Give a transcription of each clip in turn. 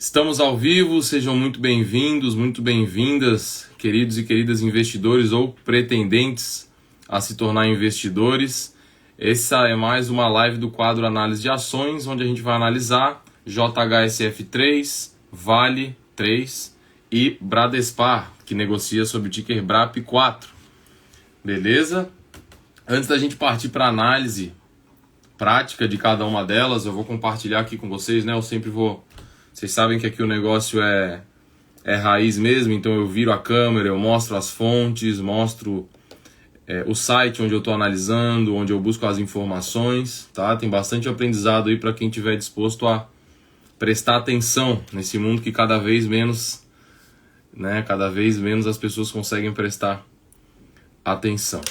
Estamos ao vivo, sejam muito bem-vindos, muito bem-vindas, queridos e queridas investidores ou pretendentes a se tornar investidores. Essa é mais uma live do quadro Análise de Ações, onde a gente vai analisar JHSF3, Vale 3 e Bradespar, que negocia sob o ticker BRAP4. Beleza? Antes da gente partir para a análise prática de cada uma delas, eu vou compartilhar aqui com vocês, né? Eu sempre vou... Vocês sabem que aqui o negócio é raiz mesmo, então eu viro a câmera, eu mostro as fontes, mostro o site onde eu estou analisando, onde eu busco as informações, tá? Tem bastante aprendizado aí para quem estiver disposto a prestar atenção nesse mundo que cada vez menos as pessoas conseguem prestar atenção.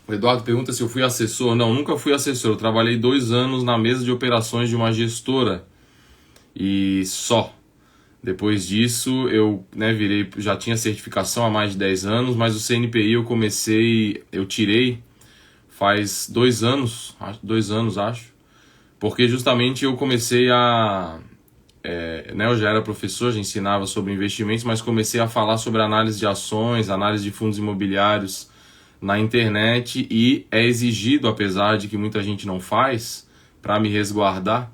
O Eduardo pergunta se eu fui assessor. Não, nunca fui assessor. Eu trabalhei 2 anos na mesa de operações de uma gestora e só. Depois disso eu virei, já tinha certificação há mais de 10 anos, mas o CNPI eu tirei faz 2 anos, acho, porque justamente eu comecei eu já era professor, já ensinava sobre investimentos, mas comecei a falar sobre análise de ações, análise de fundos imobiliários na internet, e é exigido, apesar de que muita gente não faz, para me resguardar,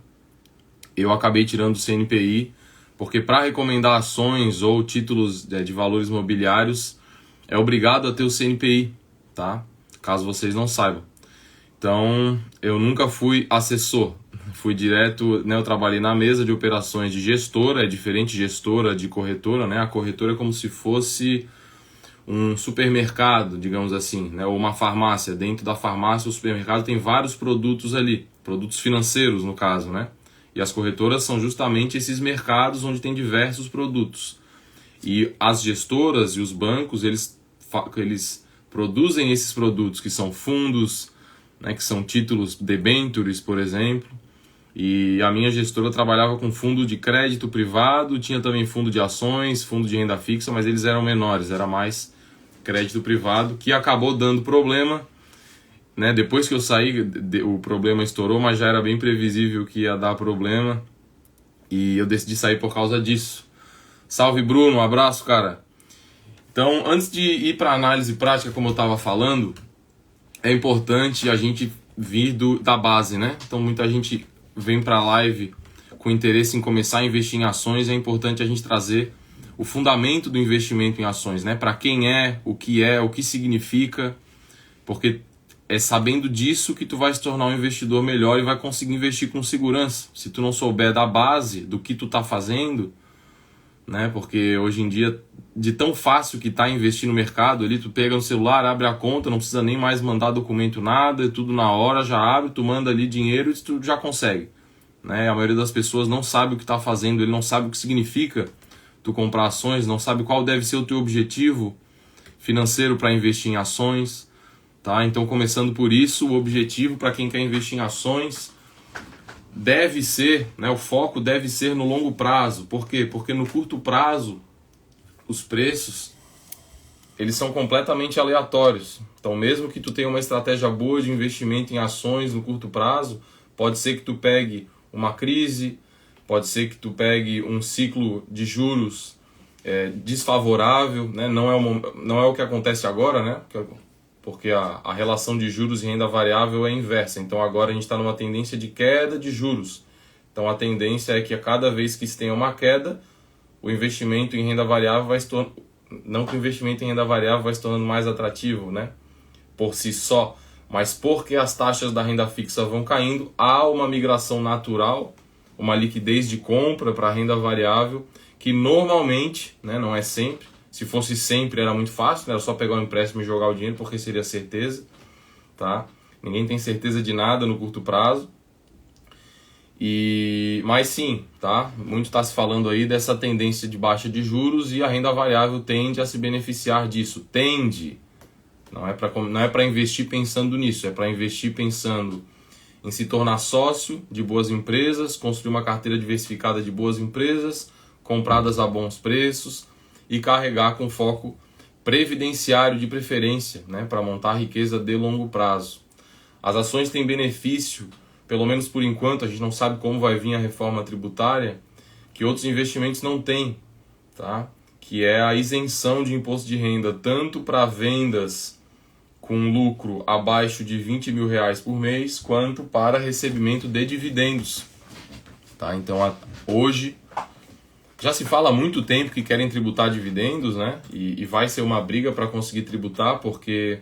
eu acabei tirando o CNPI, porque para recomendar ações ou títulos de valores imobiliários é obrigado a ter o CNPI, tá? Caso vocês não saibam. Então, eu nunca fui assessor, fui direto, eu trabalhei na mesa de operações de gestora, é diferente gestora de corretora, né? A corretora é como se fosse um supermercado, digamos assim, ou uma farmácia. Dentro da farmácia, o supermercado tem vários produtos ali, produtos financeiros no caso, né? E as corretoras são justamente esses mercados onde tem diversos produtos. E as gestoras e os bancos, eles produzem esses produtos, que são fundos, que são títulos debentures, por exemplo. E a minha gestora trabalhava com fundo de crédito privado, tinha também fundo de ações, fundo de renda fixa, mas eles eram menores, era mais crédito privado, que acabou dando problema. Depois que eu saí, o problema estourou, mas já era bem previsível que ia dar problema. E eu decidi sair por causa disso. Salve, Bruno, um abraço, cara. Então, antes de ir para a análise prática, como eu estava falando, é importante a gente vir da base, né? Então, muita gente vem para a live com interesse em começar a investir em ações. É importante a gente trazer o fundamento do investimento em ações, né? Para quem é, o que significa, porque é sabendo disso que tu vai se tornar um investidor melhor e vai conseguir investir com segurança. Se tu não souber da base do que tu tá fazendo, porque hoje em dia, de tão fácil que tá investir no mercado, ali tu pega no celular, abre a conta, não precisa nem mais mandar documento, nada, é tudo na hora, já abre, tu manda ali dinheiro e tu já consegue. A maioria das pessoas não sabe o que tá fazendo, ele não sabe o que significa tu comprar ações, não sabe qual deve ser o teu objetivo financeiro para investir em ações. Tá? Então, começando por isso, o objetivo para quem quer investir em ações deve ser, o foco deve ser no longo prazo. Por quê? Porque no curto prazo, os preços, eles são completamente aleatórios. Então, mesmo que tu tenha uma estratégia boa de investimento em ações no curto prazo, pode ser que tu pegue uma crise, pode ser que tu pegue um ciclo de juros desfavorável, não é o que acontece agora, porque a relação de juros e renda variável é inversa. Então agora a gente está numa tendência de queda de juros. Então a tendência é que a cada vez que se tenha uma queda, o investimento em renda variável vai se tornando... Não que o investimento em renda variável vai se tornando mais atrativo, por si só, mas porque as taxas da renda fixa vão caindo, há uma migração natural, uma liquidez de compra para a renda variável, que normalmente, não é sempre, se fosse sempre era muito fácil, era só pegar um empréstimo e jogar o dinheiro, porque seria certeza, tá? Ninguém tem certeza de nada no curto prazo. Mas sim, tá? Muito está se falando aí dessa tendência de baixa de juros e a renda variável tende a se beneficiar disso. Tende. Não é para investir pensando nisso, é para investir pensando em se tornar sócio de boas empresas, construir uma carteira diversificada de boas empresas, compradas a bons preços, e carregar com foco previdenciário de preferência, para montar riqueza de longo prazo. As ações têm benefício, pelo menos por enquanto, a gente não sabe como vai vir a reforma tributária, que outros investimentos não têm, tá? Que é a isenção de imposto de renda, tanto para vendas com lucro abaixo de R$20 mil por mês, quanto para recebimento de dividendos. Tá? Então, hoje, já se fala há muito tempo que querem tributar dividendos, né? E vai ser uma briga para conseguir tributar, porque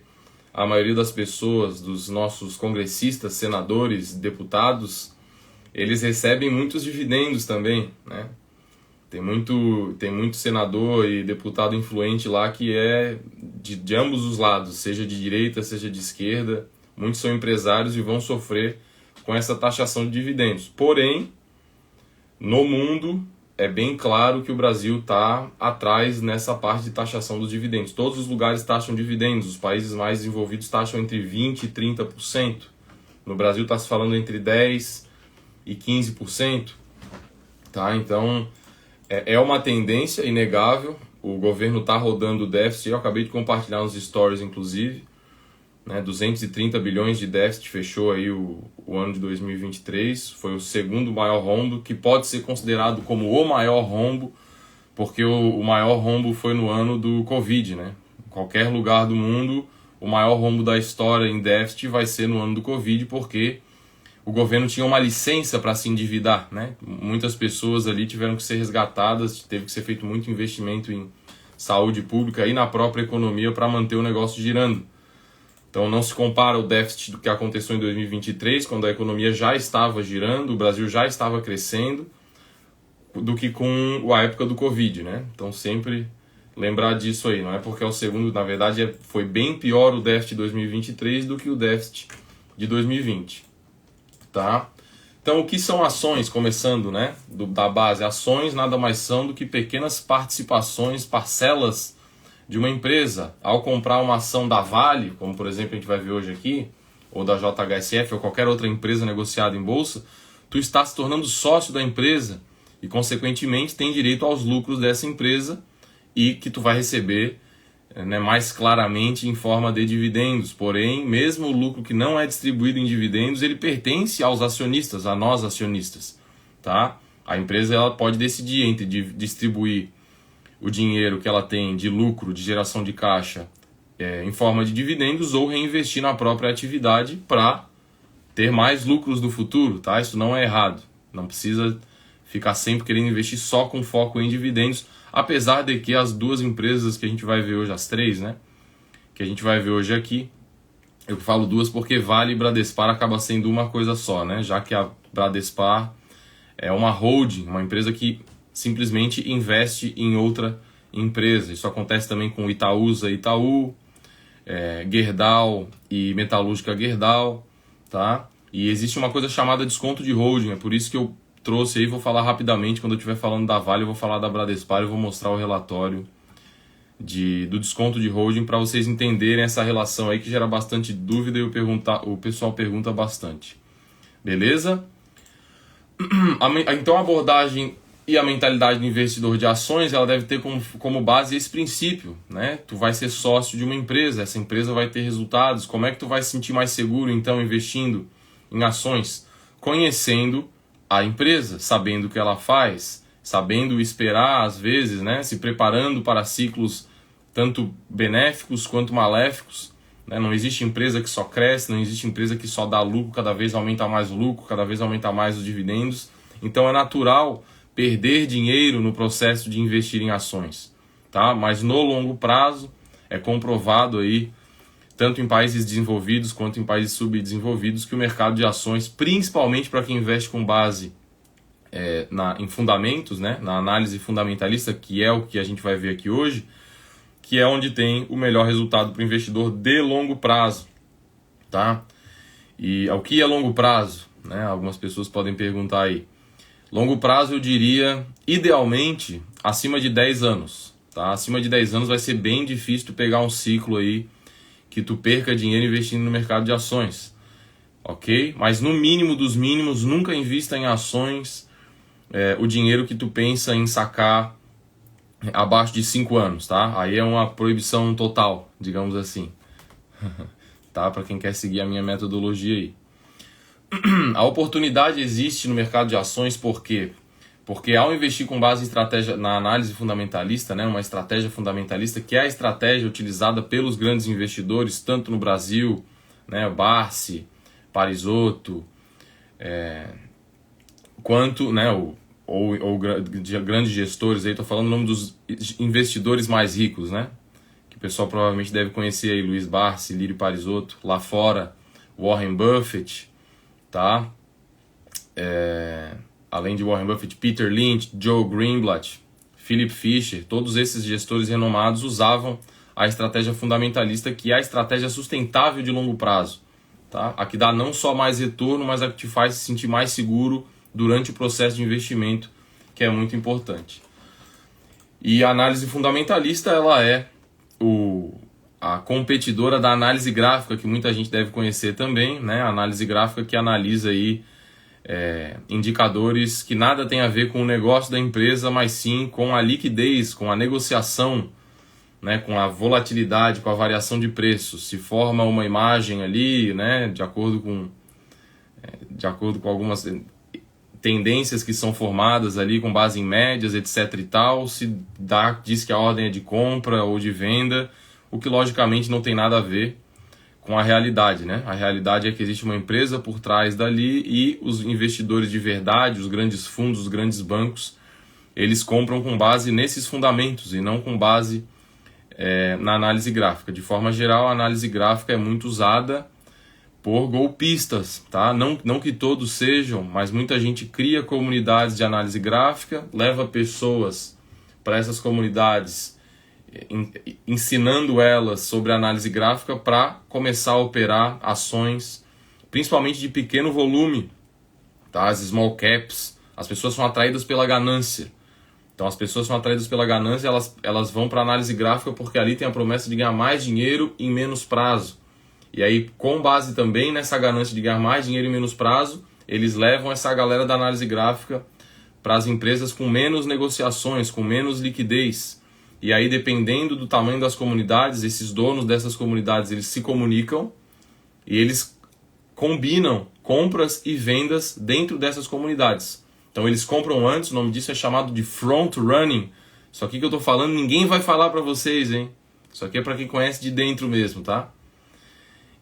a maioria das pessoas, dos nossos congressistas, senadores, deputados, eles recebem muitos dividendos também, né? Tem muito senador e deputado influente lá que é de ambos os lados, seja de direita, seja de esquerda. Muitos são empresários e vão sofrer com essa taxação de dividendos. Porém, no mundo, é bem claro que o Brasil está atrás nessa parte de taxação dos dividendos. Todos os lugares taxam dividendos. Os países mais desenvolvidos taxam entre 20% e 30%. No Brasil está se falando entre 10% e 15%. Tá? Então, é uma tendência inegável. O governo está rodando o déficit. Eu acabei de compartilhar nos stories, inclusive. 230 bilhões de déficit fechou aí o ano de 2023. Foi o segundo maior rombo, que pode ser considerado como o maior rombo, porque o maior rombo foi no ano do Covid, né? Em qualquer lugar do mundo, o maior rombo da história em déficit vai ser no ano do Covid, porque o governo tinha uma licença para se endividar, né? Muitas pessoas ali tiveram que ser resgatadas, teve que ser feito muito investimento em saúde pública e na própria economia para manter o negócio girando. Então não se compara o déficit do que aconteceu em 2023, quando a economia já estava girando, o Brasil já estava crescendo, do que com a época do Covid, né? Então sempre lembrar disso aí, não é porque é o segundo, na verdade foi bem pior o déficit de 2023 do que o déficit de 2020, tá? Então o que são ações, começando, né, da base? Ações nada mais são do que pequenas participações, parcelas de uma empresa. Ao comprar uma ação da Vale, como por exemplo a gente vai ver hoje aqui, ou da JHSF ou qualquer outra empresa negociada em bolsa, tu está se tornando sócio da empresa e consequentemente tem direito aos lucros dessa empresa e que tu vai receber, né, mais claramente em forma de dividendos. Porém, mesmo o lucro que não é distribuído em dividendos, ele pertence aos acionistas, a nós acionistas, tá? A empresa ela pode decidir entre distribuir o dinheiro que ela tem de lucro, de geração de caixa, em forma de dividendos, ou reinvestir na própria atividade para ter mais lucros no futuro, tá? Isso não é errado. Não precisa ficar sempre querendo investir só com foco em dividendos, apesar de que as duas empresas que a gente vai ver hoje, as três, né, que a gente vai ver hoje aqui, eu falo duas porque Vale e Bradespar acaba sendo uma coisa só, né? Já que a Bradespar é uma holding, uma empresa que simplesmente investe em outra empresa. Isso acontece também com Itaúsa, Itaú, Gerdau e Metalúrgica Gerdau, tá? E existe uma coisa chamada desconto de holding, é por isso que eu trouxe aí, vou falar rapidamente, quando eu estiver falando da Vale, eu vou falar da Bradespar, eu vou mostrar o relatório do desconto de holding para vocês entenderem essa relação aí que gera bastante dúvida e o pessoal pergunta bastante. Beleza? Então a abordagem e a mentalidade do investidor de ações, ela deve ter como base esse princípio, né? Tu vai ser sócio de uma empresa, essa empresa vai ter resultados. Como é que tu vai se sentir mais seguro, então, investindo em ações? Conhecendo a empresa, sabendo o que ela faz, sabendo esperar, às vezes, né? Se preparando para ciclos tanto benéficos quanto maléficos, né? Não existe empresa que só cresce, não existe empresa que só dá lucro, cada vez aumenta mais o lucro, cada vez aumenta mais os dividendos. Então é natural perder dinheiro no processo de investir em ações, tá? Mas no longo prazo é comprovado aí, tanto em países desenvolvidos quanto em países subdesenvolvidos, que o mercado de ações, principalmente para quem investe com base em fundamentos, né? Na análise fundamentalista, que é o que a gente vai ver aqui hoje, que é onde tem o melhor resultado para o investidor de longo prazo, tá? E o que é longo prazo, né? Algumas pessoas podem perguntar aí. Longo prazo eu diria, idealmente, acima de 10 anos. Tá? Acima de 10 anos vai ser bem difícil tu pegar um ciclo aí que tu perca dinheiro investindo no mercado de ações. Ok? Mas no mínimo dos mínimos, nunca invista em ações o dinheiro que tu pensa em sacar abaixo de 5 anos. Tá? Aí é uma proibição total, digamos assim. Tá? Para quem quer seguir a minha metodologia aí. A oportunidade existe no mercado de ações por quê? Porque ao investir com base em estratégia, na análise fundamentalista, né, uma estratégia fundamentalista, que é a estratégia utilizada pelos grandes investidores, tanto no Brasil, né, o Barsi, Parisotto, quanto, né, ou de grandes gestores, aí estou falando o nome dos investidores mais ricos, né, que o pessoal provavelmente deve conhecer aí, Luiz Barsi, Lírio Parisotto, lá fora, Warren Buffett, tá? Além de Warren Buffett, Peter Lynch, Joe Greenblatt, Philip Fisher, todos esses gestores renomados usavam a estratégia fundamentalista, que é a estratégia sustentável de longo prazo, tá? A que dá não só mais retorno, mas a que te faz se sentir mais seguro durante o processo de investimento, que é muito importante. E a análise fundamentalista, ela é a competidora da análise gráfica, que muita gente deve conhecer também, né? A análise gráfica que analisa aí indicadores que nada tem a ver com o negócio da empresa, mas sim com a liquidez, com a negociação, né, com a volatilidade, com a variação de preços. Se forma uma imagem ali, né, de acordo com algumas tendências que são formadas ali com base em médias, etc e tal, diz que a ordem é de compra ou de venda, o que logicamente não tem nada a ver com a realidade, né? A realidade é que existe uma empresa por trás dali e os investidores de verdade, os grandes fundos, os grandes bancos, eles compram com base nesses fundamentos e não com base na análise gráfica. De forma geral, a análise gráfica é muito usada por golpistas, tá? Não que todos sejam, mas muita gente cria comunidades de análise gráfica, leva pessoas para essas comunidades, ensinando elas sobre análise gráfica para começar a operar ações, principalmente de pequeno volume, tá? As small caps. As pessoas são atraídas pela ganância. Então as pessoas são atraídas pela ganância, elas vão para análise gráfica porque ali tem a promessa de ganhar mais dinheiro em menos prazo. E aí, com base também nessa ganância de ganhar mais dinheiro em menos prazo, eles levam essa galera da análise gráfica para as empresas com menos negociações, com menos liquidez. E aí, dependendo do tamanho das comunidades, esses donos dessas comunidades, eles se comunicam e eles combinam compras e vendas dentro dessas comunidades. Então, eles compram antes, o nome disso é chamado de front running. Isso aqui que eu estou falando, ninguém vai falar para vocês, hein? Isso aqui é para quem conhece de dentro mesmo, tá?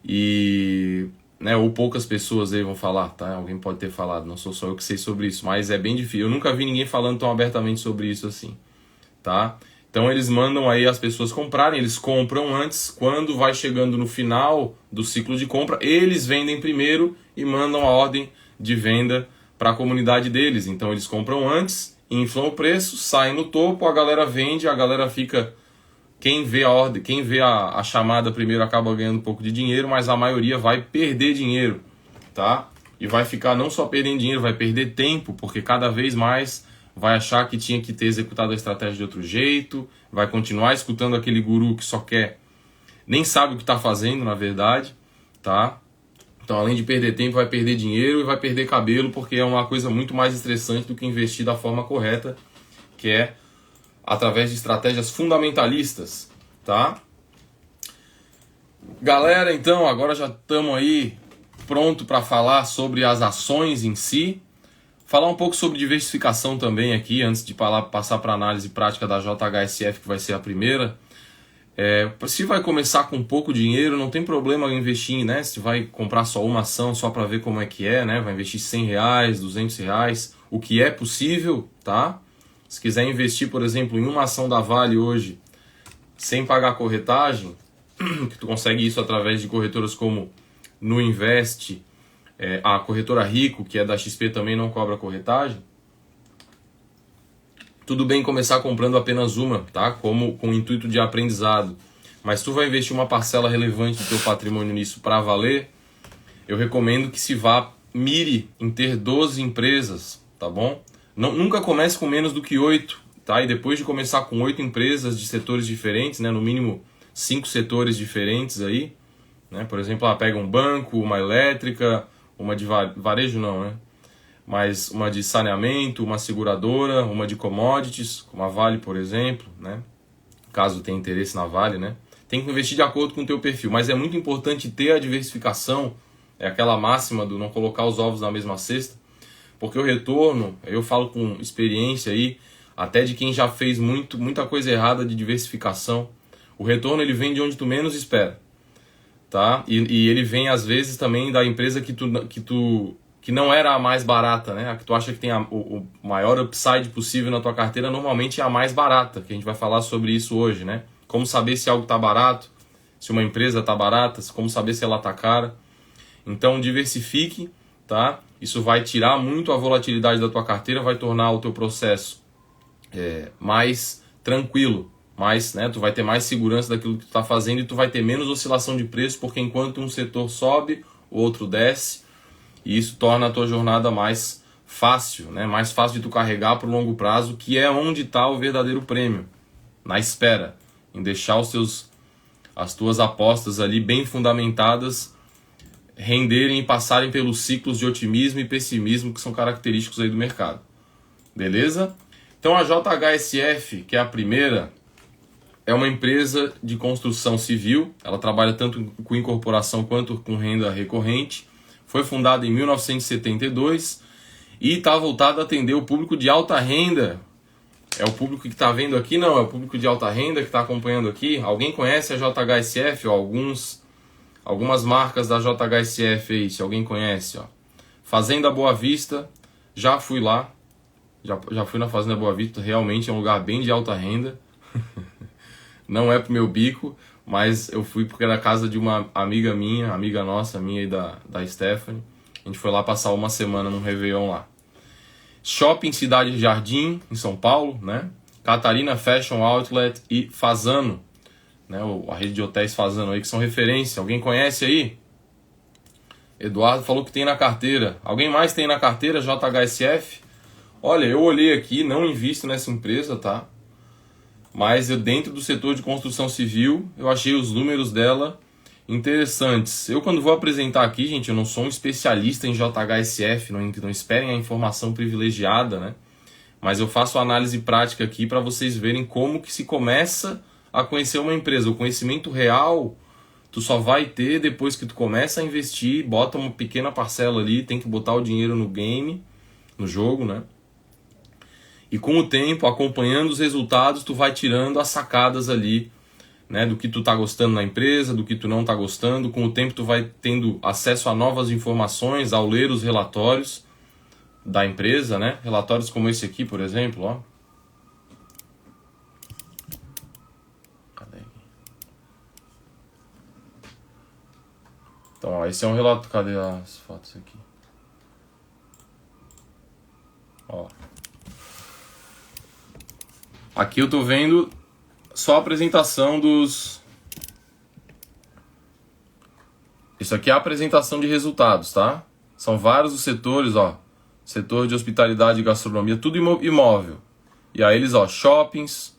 E, né, ou poucas pessoas aí vão falar, tá? Alguém pode ter falado, não sou só eu que sei sobre isso, mas é bem difícil. Eu nunca vi ninguém falando tão abertamente sobre isso assim, tá? Então eles mandam aí as pessoas comprarem, eles compram antes, quando vai chegando no final do ciclo de compra, eles vendem primeiro e mandam a ordem de venda para a comunidade deles. Então eles compram antes, inflam o preço, saem no topo, a galera vende, a galera fica... Quem vê a ordem, quem vê a chamada primeiro acaba ganhando um pouco de dinheiro, mas a maioria vai perder dinheiro, tá? E vai ficar não só perdendo dinheiro, vai perder tempo, porque cada vez mais vai achar que tinha que ter executado a estratégia de outro jeito, vai continuar escutando aquele guru que só quer, nem sabe o que está fazendo, na verdade, tá? Então, além de perder tempo, vai perder dinheiro e vai perder cabelo, porque é uma coisa muito mais estressante do que investir da forma correta, que é através de estratégias fundamentalistas, tá? Galera, então, agora já estamos aí pronto para falar sobre as ações em si. Falar um pouco sobre diversificação também aqui, antes de passar para a análise prática da JHSF, que vai ser a primeira. Se vai começar com pouco dinheiro, não tem problema investir, né? Se vai comprar só uma ação, só para ver como é que é, né? Vai investir R$100, R$200, o que é possível, tá? Se quiser investir, por exemplo, em uma ação da Vale hoje, sem pagar corretagem, que tu consegue isso através de corretoras como Nuinvest, a corretora Rico, que é da XP, também não cobra corretagem. Tudo bem começar comprando apenas uma, tá? Com o intuito de aprendizado. Mas tu vai investir uma parcela relevante do teu patrimônio nisso para valer, eu recomendo que mire em ter 12 empresas, tá bom? Nunca comece com menos do que 8, tá? E depois de começar com 8 empresas de setores diferentes, né? No mínimo 5 setores diferentes aí, né? Por exemplo, pega um banco, uma elétrica, uma de varejo não, né? Mas uma de saneamento, uma seguradora, uma de commodities, como a Vale, por exemplo, né? Caso tenha interesse na Vale, né? Tem que investir de acordo com o teu perfil, mas é muito importante ter a diversificação, é aquela máxima do não colocar os ovos na mesma cesta, Porque o retorno, eu falo com experiência aí, até de quem já fez muita coisa errada de diversificação, o retorno ele vem de onde tu menos espera, tá? E ele vem às vezes também da empresa que não era a mais barata, né? A que tu acha que tem o maior upside possível na tua carteira, normalmente é a mais barata, que a gente vai falar sobre isso hoje, né? Como saber se algo está barato, se uma empresa está barata, como saber se ela está cara. Então diversifique, tá? Isso vai tirar muito a volatilidade da tua carteira, vai tornar o teu processo mais tranquilo, mais, né? Tu vai ter mais segurança daquilo que tu está fazendo e tu vai ter menos oscilação de preço, porque enquanto um setor sobe, o outro desce, e isso torna a tua jornada mais fácil, né? Mais fácil de tu carregar para o longo prazo, que é onde está o verdadeiro prêmio, na espera, em deixar as tuas apostas ali bem fundamentadas renderem e passarem pelos ciclos de otimismo e pessimismo que são característicos aí do mercado. Beleza? Então a JHSF, que é a primeira, é uma empresa de construção civil. Ela trabalha tanto com incorporação quanto com renda recorrente. Foi fundada em 1972 e está voltada a atender o público de alta renda. É o público que está vendo aqui? Não, é o público de alta renda que está acompanhando aqui. Alguém conhece a JHSF? Ó, algumas marcas da JHSF aí, se alguém conhece. Ó. Fazenda Boa Vista, já fui lá. Já fui na Fazenda Boa Vista, realmente é um lugar bem de alta renda. Não é pro meu bico, mas eu fui porque era a casa de uma amiga minha, amiga nossa, minha e da Stephanie. A gente foi lá passar uma semana num Réveillon lá. Shopping Cidade Jardim, em São Paulo, né? Catarina Fashion Outlet e Fasano, né? A rede de hotéis Fasano aí, que são referência. Alguém conhece aí? Eduardo falou que tem na carteira. Alguém mais tem na carteira JHSF? Olha, eu olhei aqui, não invisto nessa empresa, tá? Mas dentro do setor de construção civil, eu achei os números dela interessantes. Eu quando vou apresentar aqui, gente, eu não sou um especialista em JHSF, não esperem a informação privilegiada, né? Mas eu faço análise prática aqui para vocês verem como que se começa a conhecer uma empresa. O conhecimento real, tu só vai ter depois que tu começa a investir, bota uma pequena parcela ali, tem que botar o dinheiro no game, no jogo, né? E com o tempo, acompanhando os resultados, tu vai tirando as sacadas ali, né, do que tu tá gostando na empresa, do que tu não tá gostando. Com o tempo tu vai tendo acesso a novas informações ao ler os relatórios da empresa, né? Relatórios como esse aqui, por exemplo, ó. Cadê aqui? Então, ó, esse é um relatório. Cadê as fotos aqui? Ó. Aqui eu tô vendo só a apresentação dos... Isso aqui é a apresentação de resultados, tá? São vários os setores, ó. Setor de hospitalidade e gastronomia, tudo imóvel. E aí eles, ó, shoppings,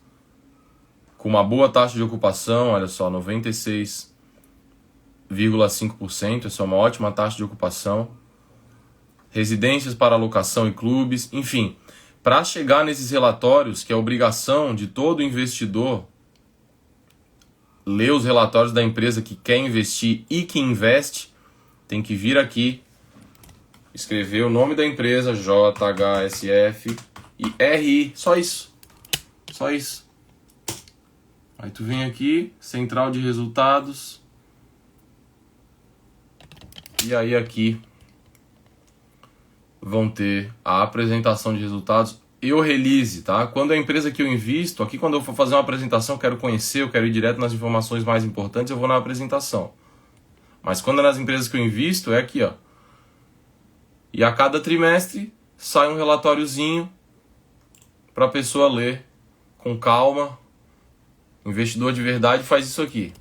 com uma boa taxa de ocupação, olha só, 96,5%, essa é uma ótima taxa de ocupação. Residências para locação e clubes, enfim... Para chegar nesses relatórios, que é obrigação de todo investidor ler os relatórios da empresa que quer investir e que investe, tem que vir aqui, escrever o nome da empresa, JHSF e RI, só isso. Só isso. Aí tu vem aqui, central de resultados, e aí aqui vão ter a apresentação de resultados e o release, tá? Quando a empresa que eu invisto, aqui quando eu for fazer uma apresentação, eu quero conhecer, eu quero ir direto nas informações mais importantes, eu vou na apresentação. Mas quando é nas empresas que eu invisto, é aqui, ó. E a cada trimestre sai um relatóriozinho para a pessoa ler com calma. O investidor de verdade faz isso aqui,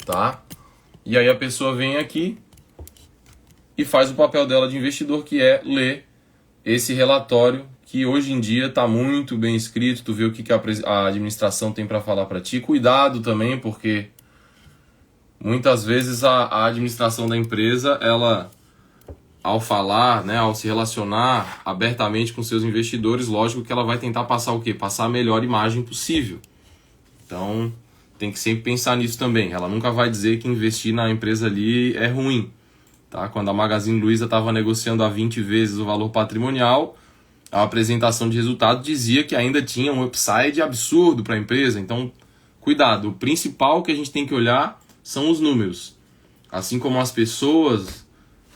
tá? E aí a pessoa vem aqui e faz o papel dela de investidor, que é ler esse relatório, que hoje em dia está muito bem escrito, tu vê o que a administração tem para falar para ti. Cuidado também, porque muitas vezes a administração da empresa, ela, ao falar, né, ao se relacionar abertamente com seus investidores, lógico que ela vai tentar passar o quê? Passar a melhor imagem possível. Então, tem que sempre pensar nisso também. Ela nunca vai dizer que investir na empresa ali é ruim. Tá? Quando a Magazine Luiza estava negociando a 20 vezes o valor patrimonial, a apresentação de resultado dizia que ainda tinha um upside absurdo para a empresa. Então, cuidado, o principal que a gente tem que olhar são os números. Assim como as pessoas,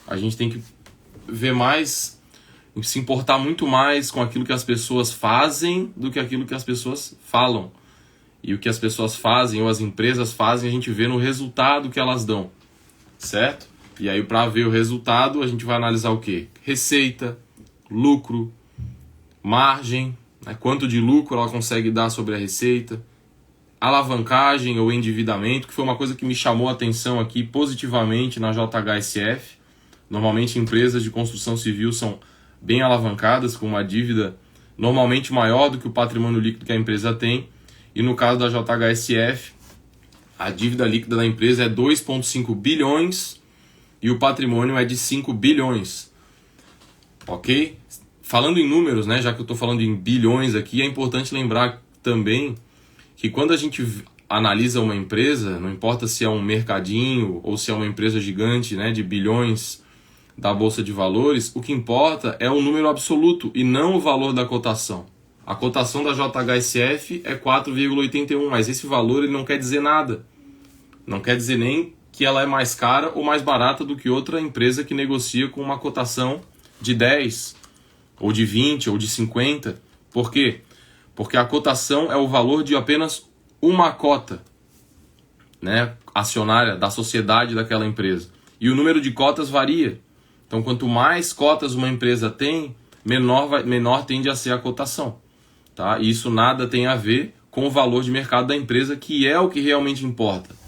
a gente tem que ver mais, se importar muito mais com aquilo que as pessoas fazem do que aquilo que as pessoas falam. E o que as pessoas fazem ou as empresas fazem, a gente vê no resultado que elas dão, certo? E aí, para ver o resultado, a gente vai analisar o quê? Receita, lucro, margem, né? Quanto de lucro ela consegue dar sobre a receita, alavancagem ou endividamento, que foi uma coisa que me chamou a atenção aqui positivamente na JHSF. Normalmente empresas de construção civil são bem alavancadas, com uma dívida normalmente maior do que o patrimônio líquido que a empresa tem. E no caso da JHSF, a dívida líquida da empresa é 2,5 bilhões e o patrimônio é de 5 bilhões. Ok? Falando em números, né, já que eu estou falando em bilhões aqui, é importante lembrar também que quando a gente analisa uma empresa, não importa se é um mercadinho ou se é uma empresa gigante, né, de bilhões da Bolsa de Valores, o que importa é o número absoluto e não o valor da cotação. A cotação da JHSF é 4,81, mas esse valor ele não quer dizer nada. Não quer dizer nem que ela é mais cara ou mais barata do que outra empresa que negocia com uma cotação de 10, ou de 20, ou de 50. Por quê? Porque a cotação é o valor de apenas uma cota, né, acionária da sociedade daquela empresa. E o número de cotas varia. Então, quanto mais cotas uma empresa tem, menor tende a ser a cotação. Tá? E isso nada tem a ver com o valor de mercado da empresa, que é o que realmente importa.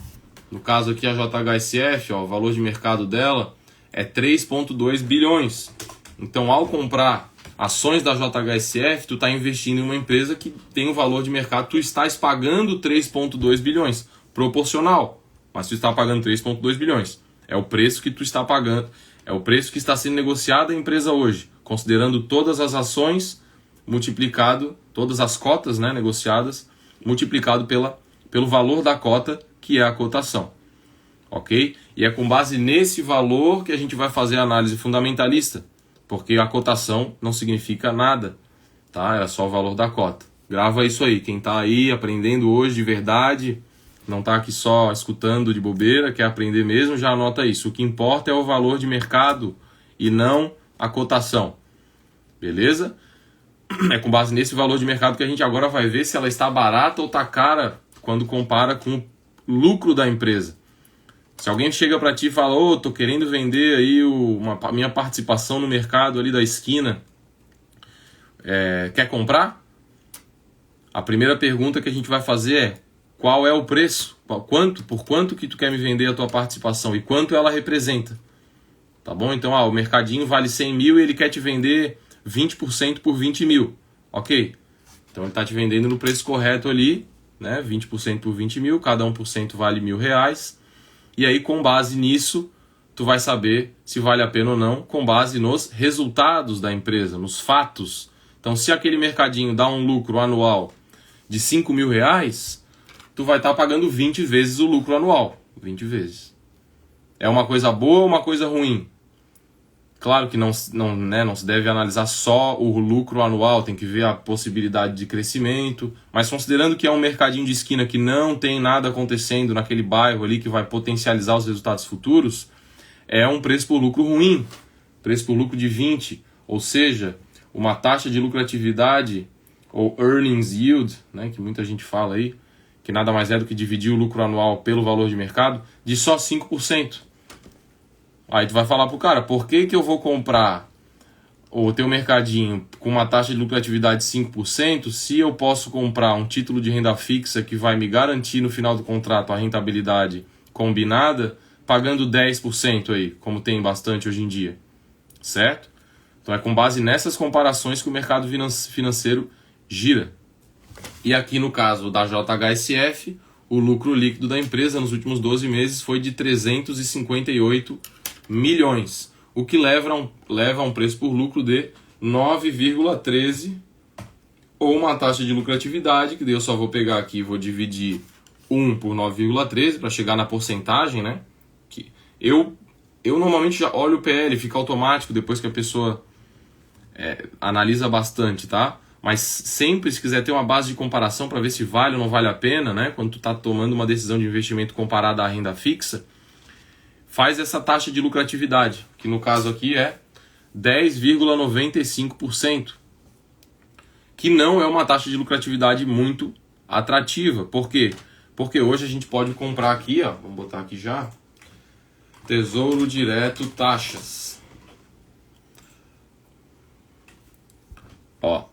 No caso aqui, a JHSF, ó, o valor de mercado dela é 3,2 bilhões. Então, ao comprar ações da JHSF, tu está investindo em uma empresa que tem um valor de mercado, tu estás pagando 3,2 bilhões, proporcional, mas tu está pagando 3,2 bilhões. É o preço que tu está pagando, é o preço que está sendo negociado a empresa hoje, considerando todas as ações, multiplicado, todas as cotas, né, negociadas, multiplicado pelo valor da cota, que é a cotação. Ok? E é com base nesse valor que a gente vai fazer a análise fundamentalista, porque a cotação não significa nada, tá? É só o valor da cota. Grava isso aí. Quem está aí aprendendo hoje de verdade, não está aqui só escutando de bobeira, quer aprender mesmo, já anota isso. O que importa é o valor de mercado e não a cotação. Beleza? É com base nesse valor de mercado que a gente agora vai ver se ela está barata ou está cara quando compara com o lucro da empresa. Se alguém chega para ti e fala, ô, tô querendo vender aí a minha participação no mercado ali da esquina, quer comprar? A primeira pergunta que a gente vai fazer é, qual é o preço? Por quanto que tu quer me vender a tua participação e quanto ela representa? Tá bom? Então, o mercadinho vale 100 mil e ele quer te vender 20% por 20 mil. Ok? Então ele está te vendendo no preço correto ali, né? 20% por 20 mil, cada 1% vale R$1.000. E aí, com base nisso, tu vai saber se vale a pena ou não, com base nos resultados da empresa, nos fatos. Então, se aquele mercadinho dá um lucro anual de R$5.000, tu vai estar pagando 20 vezes o lucro anual. 20 vezes. É uma coisa boa ou uma coisa ruim? Claro que não se deve analisar só o lucro anual, tem que ver a possibilidade de crescimento, mas considerando que é um mercadinho de esquina que não tem nada acontecendo naquele bairro ali que vai potencializar os resultados futuros, é um preço por lucro ruim, preço por lucro de 20, ou seja, uma taxa de lucratividade, ou earnings yield, né, que muita gente fala aí, que nada mais é do que dividir o lucro anual pelo valor de mercado, de só 5%. Aí tu vai falar pro cara, por que eu vou comprar o teu mercadinho com uma taxa de lucratividade de 5% se eu posso comprar um título de renda fixa que vai me garantir no final do contrato a rentabilidade combinada, pagando 10% aí, como tem bastante hoje em dia, certo? Então é com base nessas comparações que o mercado financeiro gira. E aqui no caso da JHSF, o lucro líquido da empresa nos últimos 12 meses foi de 358 milhões, o que leva a um preço por lucro de 9,13, ou uma taxa de lucratividade, que daí eu só vou pegar aqui e vou dividir 1 por 9,13 para chegar na porcentagem, né? Que eu eu normalmente já olho o PL, fica automático depois que a pessoa analisa bastante, tá? Mas sempre, se quiser ter uma base de comparação para ver se vale ou não vale a pena, né? Quando tu está tomando uma decisão de investimento comparada à renda fixa, faz essa taxa de lucratividade, que no caso aqui é 10,95%, que não é uma taxa de lucratividade muito atrativa. Por quê? Porque hoje a gente pode comprar aqui, ó, vamos botar aqui já, Tesouro Direto Taxas. Ó,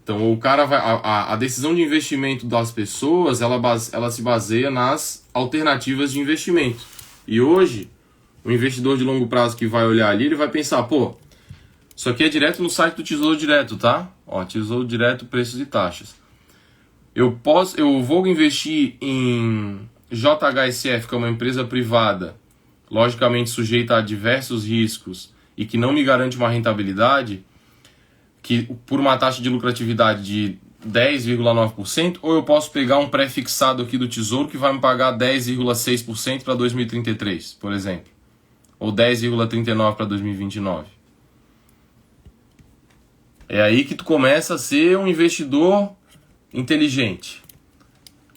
então o cara vai, a decisão de investimento das pessoas, ela se baseia nas alternativas de investimento. E hoje, o investidor de longo prazo que vai olhar ali, ele vai pensar, pô, isso aqui é direto no site do Tesouro Direto, tá? Ó, Tesouro Direto, preços e taxas. Eu vou investir em JHSF, que é uma empresa privada, logicamente sujeita a diversos riscos e que não me garante uma rentabilidade, que por uma taxa de lucratividade de 10,9%, ou eu posso pegar um pré-fixado aqui do Tesouro que vai me pagar 10,6% para 2033, por exemplo, ou 10,39% para 2029. É aí que tu começa a ser um investidor inteligente.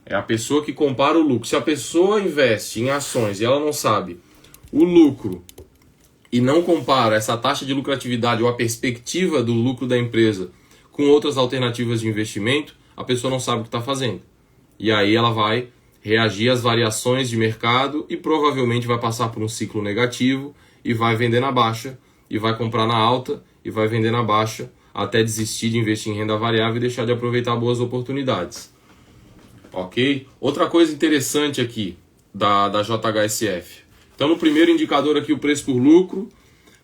É a pessoa que compara o lucro. Se a pessoa investe em ações e ela não sabe o lucro e não compara essa taxa de lucratividade ou a perspectiva do lucro da empresa com outras alternativas de investimento, a pessoa não sabe o que está fazendo. E aí ela vai reagir às variações de mercado e provavelmente vai passar por um ciclo negativo e vai vender na baixa, e vai comprar na alta e vai vender na baixa, até desistir de investir em renda variável e deixar de aproveitar boas oportunidades. Ok? Outra coisa interessante aqui da JHSF. Então, no primeiro indicador aqui, o preço por lucro,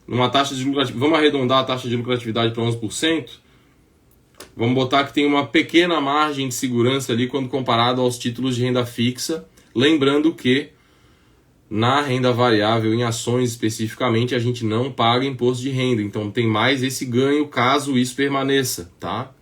numa taxa de lucratividade, vamos arredondar a taxa de lucratividade para 11%. Vamos botar que tem uma pequena margem de segurança ali quando comparado aos títulos de renda fixa. Lembrando que na renda variável, em ações especificamente, a gente não paga imposto de renda. Então tem mais esse ganho caso isso permaneça, tá?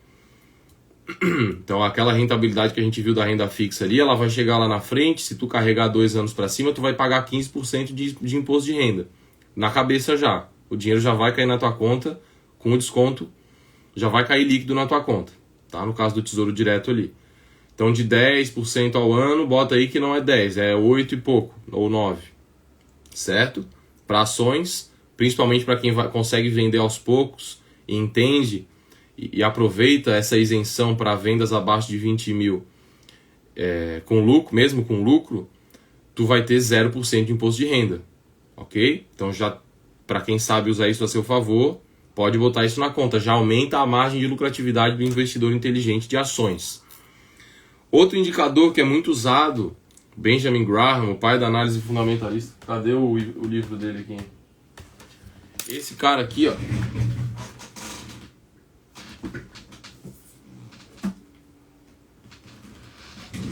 Então aquela rentabilidade que a gente viu da renda fixa ali, ela vai chegar lá na frente, se tu carregar 2 anos para cima, tu vai pagar 15% de imposto de renda. Na cabeça já. O dinheiro já vai cair na tua conta, com o desconto, já vai cair líquido na tua conta, tá? No caso do Tesouro Direto ali. Então de 10% ao ano, bota aí que não é 10, é 8 e pouco, ou 9, certo? Para ações, principalmente para quem consegue vender aos poucos e entende e aproveita essa isenção para vendas abaixo de 20 mil com lucro, mesmo com lucro, tu vai ter 0% de imposto de renda, ok? Então já, para quem sabe usar isso a seu favor, pode botar isso na conta, já aumenta a margem de lucratividade do investidor inteligente de ações. Outro indicador que é muito usado, Benjamin Graham, o pai da análise fundamentalista. Cadê o livro dele aqui? Esse cara aqui, ó.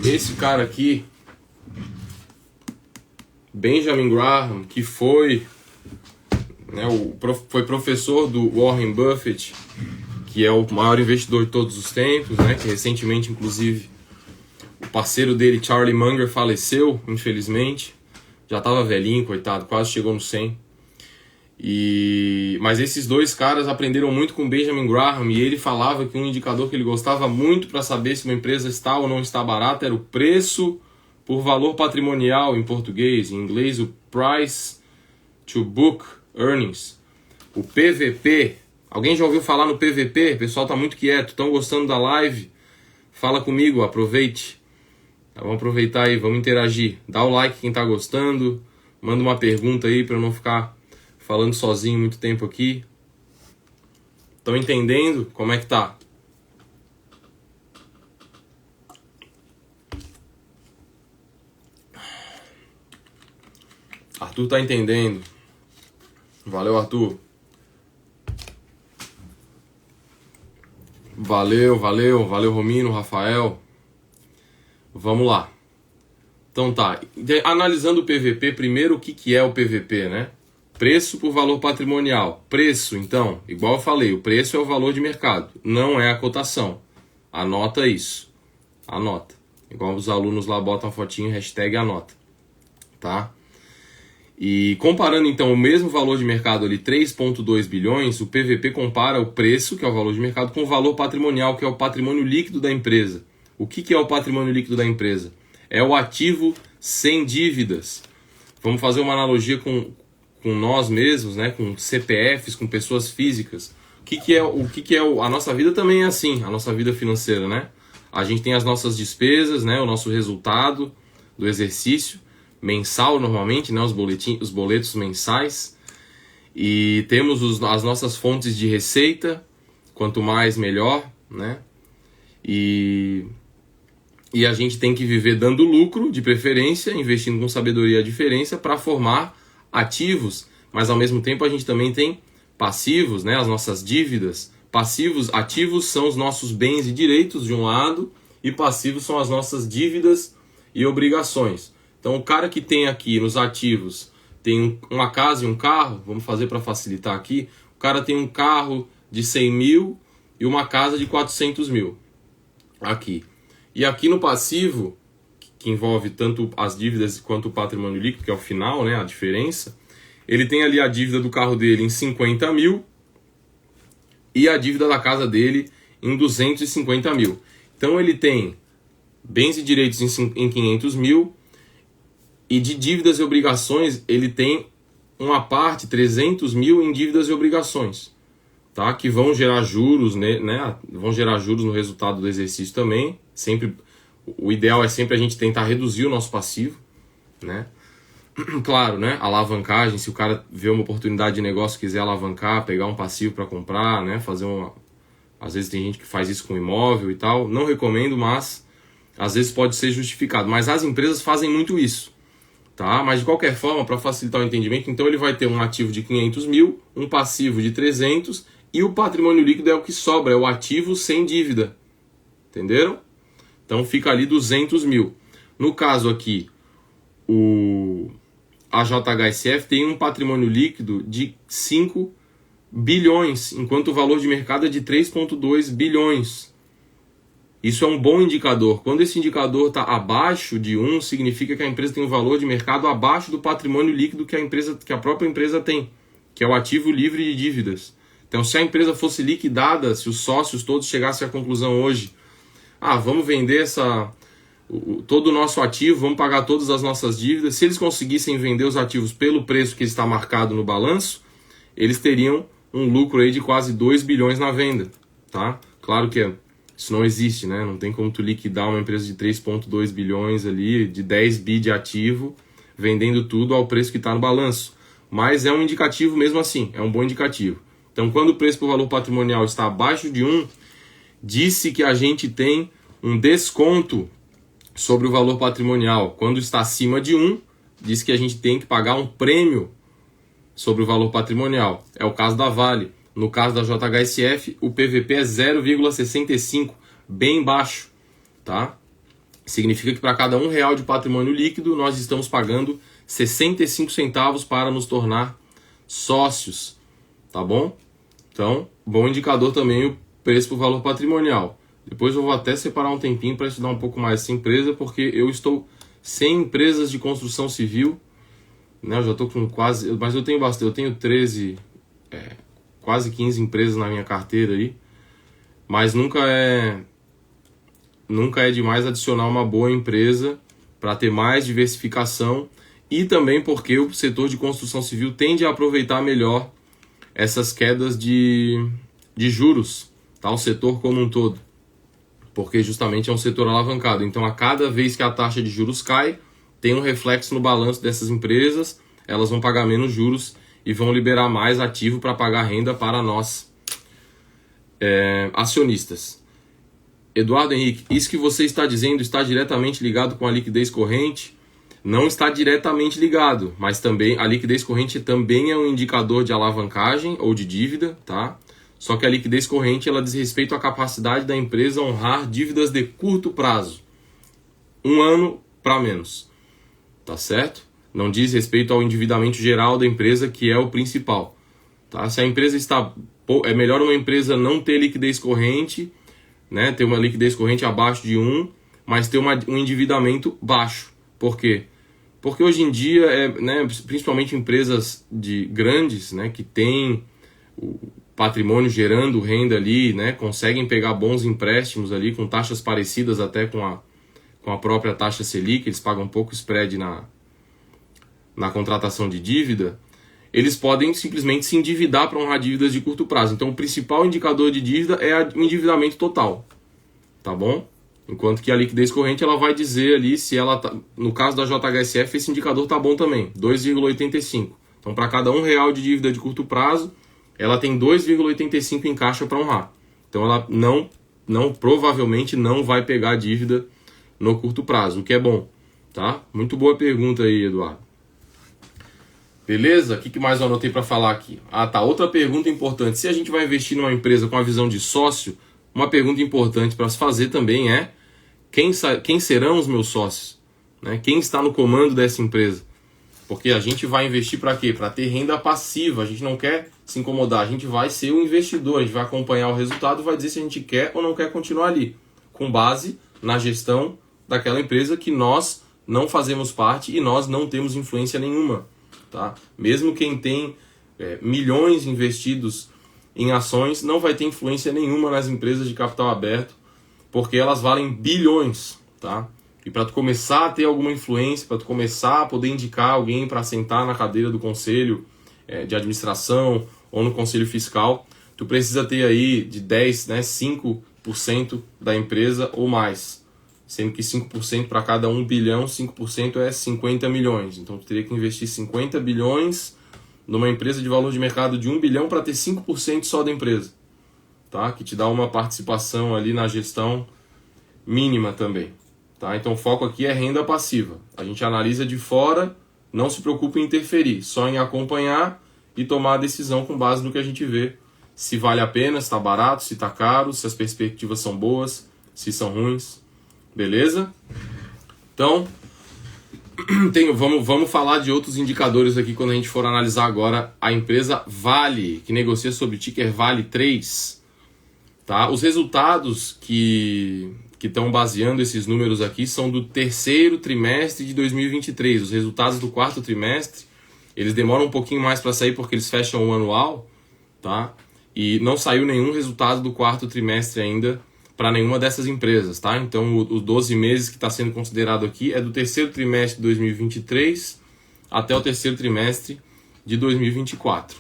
Esse cara aqui, Benjamin Graham, que foi, né, foi professor do Warren Buffett, que é o maior investidor de todos os tempos, né, que recentemente, inclusive, o parceiro dele, Charlie Munger, faleceu, infelizmente. Já estava velhinho, coitado, quase chegou no 100. Mas esses dois caras aprenderam muito com Benjamin Graham, e ele falava que um indicador que ele gostava muito para saber se uma empresa está ou não está barata era o preço por valor patrimonial, em português. Em inglês, o Price to Book Earnings. O PVP. Alguém já ouviu falar no PVP? O pessoal está muito quieto. Estão gostando da live? Fala comigo, aproveite. Vamos aproveitar aí, vamos interagir. Dá o like quem está gostando. Manda uma pergunta aí para eu não ficar falando sozinho muito tempo aqui. Estão entendendo como é que tá? Arthur tá entendendo. Valeu, Arthur. Valeu, Romino, Rafael. Vamos lá. Então tá, analisando o PVP, primeiro o que é o PVP, né? Preço por valor patrimonial. Preço, então, igual eu falei, o preço é o valor de mercado, não é a cotação. Anota isso. Anota. Igual os alunos lá botam a fotinho, hashtag anota. Tá? E comparando então o mesmo valor de mercado ali, 3,2 bilhões, o PVP compara o preço, que é o valor de mercado, com o valor patrimonial, que é o patrimônio líquido da empresa. O que é o patrimônio líquido da empresa? É o ativo sem dívidas. Vamos fazer uma analogia com nós mesmos, né? Com CPFs, com pessoas físicas. A nossa vida também é assim, a nossa vida financeira, né? A gente tem as nossas despesas, né? O nosso resultado do exercício mensal normalmente, né? Os boletos mensais. E temos as nossas fontes de receita, quanto mais melhor, né? E a gente tem que viver dando lucro, de preferência, investindo com sabedoria a diferença para formar ativos, mas ao mesmo tempo a gente também tem passivos, né? As nossas dívidas. Ativos são os nossos bens e direitos de um lado, e passivos são as nossas dívidas e obrigações. Então o cara que tem aqui nos ativos, tem uma casa e um carro, vamos fazer para facilitar aqui, o cara tem um carro de 100 mil e uma casa de 400 mil aqui. E aqui no passivo, que envolve tanto as dívidas quanto o patrimônio líquido, que é o final, né, a diferença, ele tem ali a dívida do carro dele em 50 mil e a dívida da casa dele em 250 mil. Então ele tem bens e direitos em 500 mil e de dívidas e obrigações ele tem uma parte, 300 mil em dívidas e obrigações, tá? Que vão gerar juros, né? Vão gerar juros no resultado do exercício também. Sempre, o ideal é sempre a gente tentar reduzir o nosso passivo, né? Claro, né? Alavancagem, se o cara vê uma oportunidade de negócio, quiser alavancar, pegar um passivo para comprar, né? Às vezes tem gente que faz isso com imóvel e tal. Não recomendo, mas às vezes pode ser justificado. Mas as empresas fazem muito isso, tá? Mas de qualquer forma, para facilitar o entendimento, então ele vai ter um ativo de 500 mil, um passivo de 300 e o patrimônio líquido é o que sobra, é o ativo sem dívida. Entenderam? Então fica ali 200 mil. No caso aqui, a JHSF tem um patrimônio líquido de 5 bilhões, enquanto o valor de mercado é de 3,2 bilhões. Isso é um bom indicador. Quando esse indicador está abaixo de 1, significa que a empresa tem um valor de mercado abaixo do patrimônio líquido que a própria empresa tem, que é o ativo livre de dívidas. Então, se a empresa fosse liquidada, se os sócios todos chegassem à conclusão hoje, vamos vender todo o nosso ativo, vamos pagar todas as nossas dívidas. Se eles conseguissem vender os ativos pelo preço que está marcado no balanço, eles teriam um lucro aí de quase 2 bilhões na venda, tá? Claro que isso não existe, né? Não tem como tu liquidar uma empresa de 3,2 bilhões ali, de 10 bi de ativo, vendendo tudo ao preço que está no balanço. Mas é um indicativo mesmo assim, é um bom indicativo. Então, quando o preço por valor patrimonial está abaixo de 1, disse que a gente tem um desconto sobre o valor patrimonial. Quando está acima de 1, diz que a gente tem que pagar um prêmio sobre o valor patrimonial. É o caso da Vale. No caso da JHSF, o PVP é 0,65, bem baixo, tá? Significa que para cada R$1 de patrimônio líquido, nós estamos pagando 65 centavos para nos tornar sócios, tá bom? Então, bom indicador também o preço por valor patrimonial. Depois eu vou até separar um tempinho para estudar um pouco mais essa empresa, porque eu estou sem empresas de construção civil, né? Eu já estou com quase... Mas eu tenho bastante, eu tenho 13... quase 15 empresas na minha carteira aí, mas nunca é demais adicionar uma boa empresa para ter mais diversificação e também porque o setor de construção civil tende a aproveitar melhor essas quedas de juros, tá? O setor como um todo, porque justamente é um setor alavancado. Então, a cada vez que a taxa de juros cai, tem um reflexo no balanço dessas empresas, elas vão pagar menos juros e vão liberar mais ativo para pagar renda para nós, acionistas. Eduardo Henrique, isso que você está dizendo está diretamente ligado com a liquidez corrente? Não está diretamente ligado, mas também a liquidez corrente também é um indicador de alavancagem ou de dívida, tá? Só que a liquidez corrente ela diz respeito à capacidade da empresa honrar dívidas de curto prazo, 1 ano para menos, tá certo? Não diz respeito ao endividamento geral da empresa, que é o principal. Tá? Se a empresa está... É melhor uma empresa não ter liquidez corrente, né? Ter uma liquidez corrente abaixo de 1, mas ter um endividamento baixo. Por quê? Porque hoje em dia, né, principalmente empresas grandes, né, que têm o patrimônio gerando renda ali, né, conseguem pegar bons empréstimos ali com taxas parecidas até com a própria taxa Selic, eles pagam pouco spread na contratação de dívida, eles podem simplesmente se endividar para honrar dívidas de curto prazo. Então o principal indicador de dívida é o endividamento total, tá bom? Enquanto que a liquidez corrente ela vai dizer ali se ela tá, no caso da JHSF esse indicador tá bom também, 2,85. Então para cada R$1 de dívida de curto prazo, ela tem 2,85 em caixa para honrar. Então ela provavelmente não vai pegar dívida no curto prazo, o que é bom, tá? Muito boa pergunta aí, Eduardo. Beleza? O que mais eu anotei para falar aqui? Ah, tá. Outra pergunta importante. Se a gente vai investir numa empresa com a visão de sócio, uma pergunta importante para se fazer também é quem serão os meus sócios? Né? Quem está no comando dessa empresa? Porque a gente vai investir para quê? Para ter renda passiva. A gente não quer se incomodar. A gente vai ser o investidor. A gente vai acompanhar o resultado e vai dizer se a gente quer ou não quer continuar ali. Com base na gestão daquela empresa que nós não fazemos parte e nós não temos influência nenhuma. Tá? Mesmo quem tem milhões investidos em ações não vai ter influência nenhuma nas empresas de capital aberto, porque elas valem bilhões, tá? E para tu começar a ter alguma influência, para tu começar a poder indicar alguém para sentar na cadeira do conselho de administração ou no conselho fiscal, tu precisa ter aí de 10, né, 5% da empresa ou mais. Sendo que 5% para cada 1 bilhão, 5% é 50 milhões. Então tu teria que investir 50 bilhões numa empresa de valor de mercado de 1 bilhão para ter 5% só da empresa. Tá? Que te dá uma participação ali na gestão mínima também. Tá? Então o foco aqui é renda passiva. A gente analisa de fora, não se preocupa em interferir, só em acompanhar e tomar a decisão com base no que a gente vê. Se vale a pena, se está barato, se está caro, se as perspectivas são boas, se são ruins. Beleza? Então, vamos falar de outros indicadores aqui quando a gente for analisar agora a empresa Vale, que negocia sob ticker Vale 3. Tá? Os resultados que estão baseando esses números aqui são do terceiro trimestre de 2023. Os resultados do quarto trimestre, eles demoram um pouquinho mais para sair porque eles fecham o anual, tá? E não saiu nenhum resultado do quarto trimestre ainda para nenhuma dessas empresas, tá? Então, os 12 meses que está sendo considerado aqui é do terceiro trimestre de 2023 até o terceiro trimestre de 2024.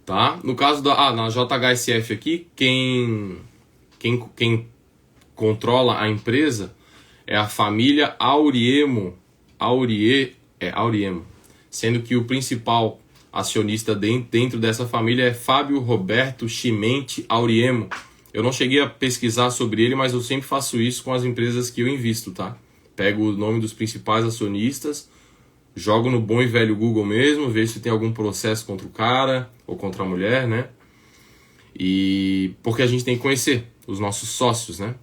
Tá? No caso na JHSF aqui, quem controla a empresa é a família Auriemo, sendo que o principal acionista dentro dessa família é Fábio Roberto Chimente Auriemo. Eu não cheguei a pesquisar sobre ele, mas eu sempre faço isso com as empresas que eu invisto, tá? Pego o nome dos principais acionistas, jogo no bom e velho Google mesmo, vejo se tem algum processo contra o cara ou contra a mulher, né? E porque a gente tem que conhecer os nossos sócios, né?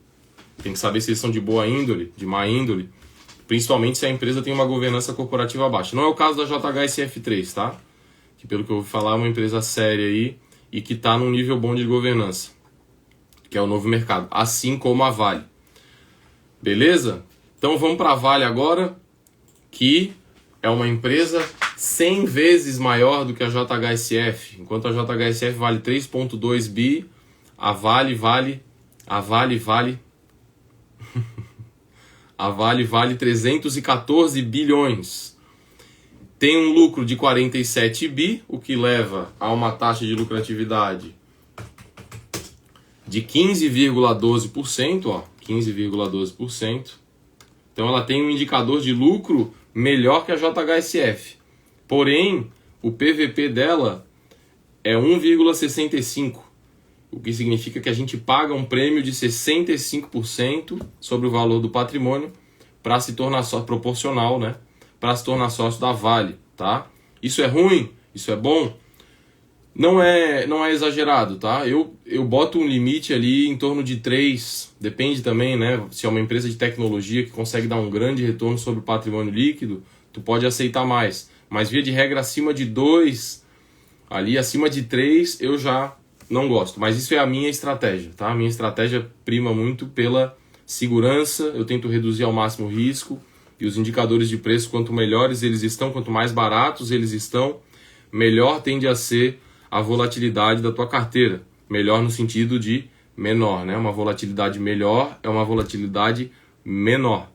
Tem que saber se eles são de boa índole, de má índole, principalmente se a empresa tem uma governança corporativa baixa. Não é o caso da JHSF3, tá? Que pelo que eu ouvi falar é uma empresa séria aí e que está num nível bom de governança, que é o novo mercado, assim como a Vale. Beleza? Então vamos para a Vale agora, que é uma empresa 100 vezes maior do que a JHSF. Enquanto a JHSF vale 3,2 bi, a Vale vale 314 bilhões. Tem um lucro de 47 bi, o que leva a uma taxa de lucratividade de 15,12%, ó, 15,12%. Então ela tem um indicador de lucro melhor que a JHSF. Porém, o PVP dela é 1,65, o que significa que a gente paga um prêmio de 65% sobre o valor do patrimônio para se tornar sócio, proporcional, né? Para se tornar sócio da Vale, tá? Isso é ruim? Isso é bom? Não é exagerado, tá? Eu boto um limite ali em torno de 3, depende também, né? Se é uma empresa de tecnologia que consegue dar um grande retorno sobre o patrimônio líquido, tu pode aceitar mais. Mas via de regra, acima de 2, ali acima de 3, eu já não gosto. Mas isso é a minha estratégia, tá? A minha estratégia prima muito pela segurança, eu tento reduzir ao máximo o risco E os indicadores de preço, quanto melhores eles estão, quanto mais baratos eles estão, melhor tende a ser a volatilidade da tua carteira. Melhor no sentido de menor, né? Uma volatilidade melhor é uma volatilidade menor.